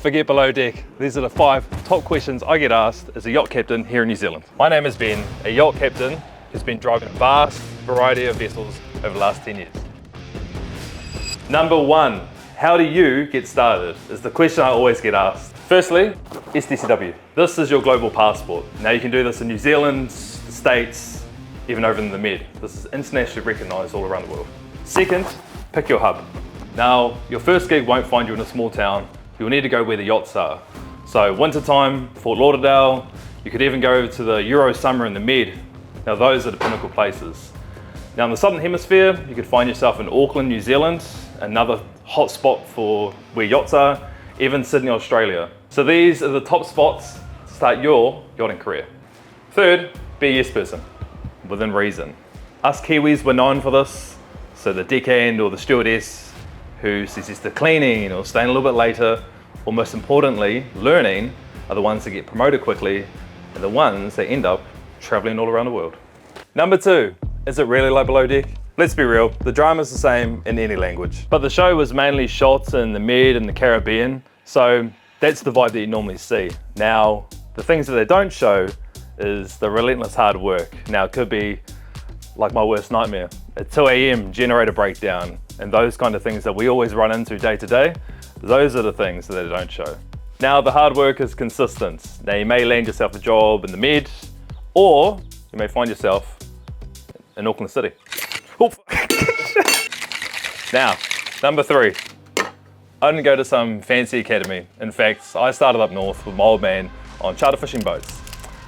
Forget below deck. These are the 5 top questions I get asked as a yacht captain here in New Zealand. My name is Ben, a yacht captain who's been driving a vast variety of vessels over the last 10 years. Number 1, how do you get started? Is the question I always get asked. Firstly, STCW. This is your global passport. Now you can do this in New Zealand, the States, even over in the Med. This is internationally recognised all around the world. Second, pick your hub. Now, your first gig won't find you in a small town. You'll need to go where the yachts are. So wintertime, Fort Lauderdale, you could even go to the Euro summer in the Med. Now those are the pinnacle places. Now in the Southern Hemisphere, you could find yourself in Auckland, New Zealand, another hot spot for where yachts are, even Sydney, Australia. So these are the top spots to start your yachting career. Third, be a yes person, within reason. Us Kiwis were known for this. So the deckhand or the stewardess who says yes to cleaning or staying a little bit later, or most importantly, learning, are the ones that get promoted quickly and the ones that end up traveling all around the world. Number 2, is it really like below deck? Let's be real, the drama's the same in any language. But the show was mainly shot in the Med and the Caribbean, so that's the vibe that you normally see. Now, the things that they don't show is the relentless hard work. Now, it could be like my worst nightmare, a 2 a.m. generator breakdown, and those kind of things that we always run into day to day, those are the things that they don't show. Now, the hard work is consistent. Now, you may land yourself a job in the Med, or you may find yourself in Auckland City. Oh. Now, number 3, I didn't go to some fancy academy. In fact, I started up north with my old man on charter fishing boats.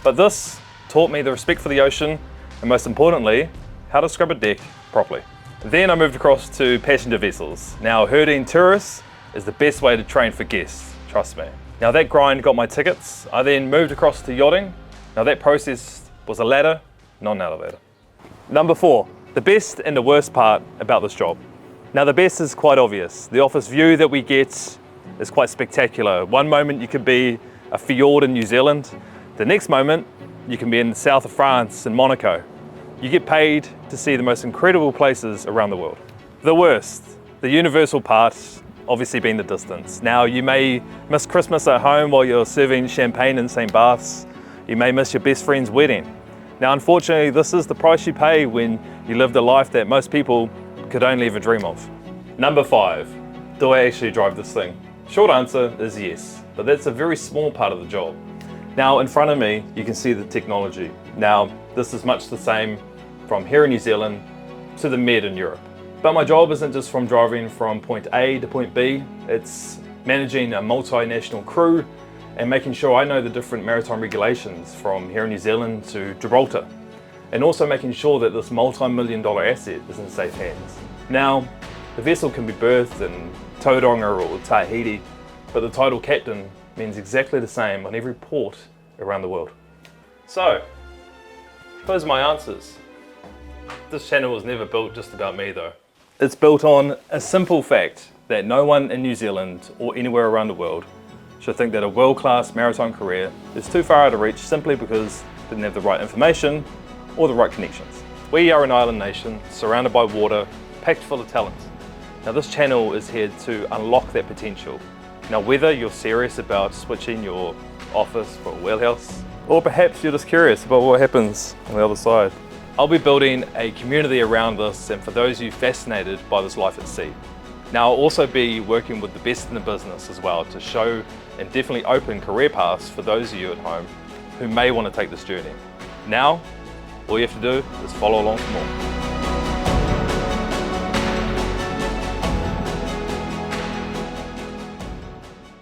But this taught me the respect for the ocean, and most importantly, how to scrub a deck properly. Then I moved across to passenger vessels. Now, herding tourists is the best way to train for guests, trust me. Now that grind got my tickets. I then moved across to yachting. Now that process was a ladder, not an elevator. Number 4, the best and the worst part about this job. Now the best is quite obvious. The office view that we get is quite spectacular. One moment you could be a fjord in New Zealand. The next moment you can be in the south of France in Monaco. You get paid to see the most incredible places around the world. The worst, the universal part, obviously being the distance. Now you may miss Christmas at home while you're serving champagne in St. Barth's. You may miss your best friend's wedding. Now unfortunately, this is the price you pay when you live the life that most people could only ever dream of. Number 5, do I actually drive this thing? Short answer is yes, but that's a very small part of the job. Now in front of me, you can see the technology. Now this is much the same from here in New Zealand to the Med in Europe. But my job isn't just from driving from point A to point B, it's managing a multinational crew and making sure I know the different maritime regulations from here in New Zealand to Gibraltar. And also making sure that this multi-million-dollar asset is in safe hands. Now, the vessel can be berthed in Tauranga or Tahiti, but the title captain means exactly the same on every port around the world. So, those are my answers. This channel was never built just about me though. It's built on a simple fact that no one in New Zealand or anywhere around the world should think that a world-class maritime career is too far out of reach simply because they didn't have the right information or the right connections. We are an island nation surrounded by water, packed full of talent. Now this channel is here to unlock that potential. Now whether you're serious about switching your office for a wheelhouse, or perhaps you're just curious about what happens on the other side, I'll be building a community around this, and for those of you fascinated by this life at sea. Now I'll also be working with the best in the business as well to show and definitely open career paths for those of you at home who may want to take this journey. Now, all you have to do is follow along for more.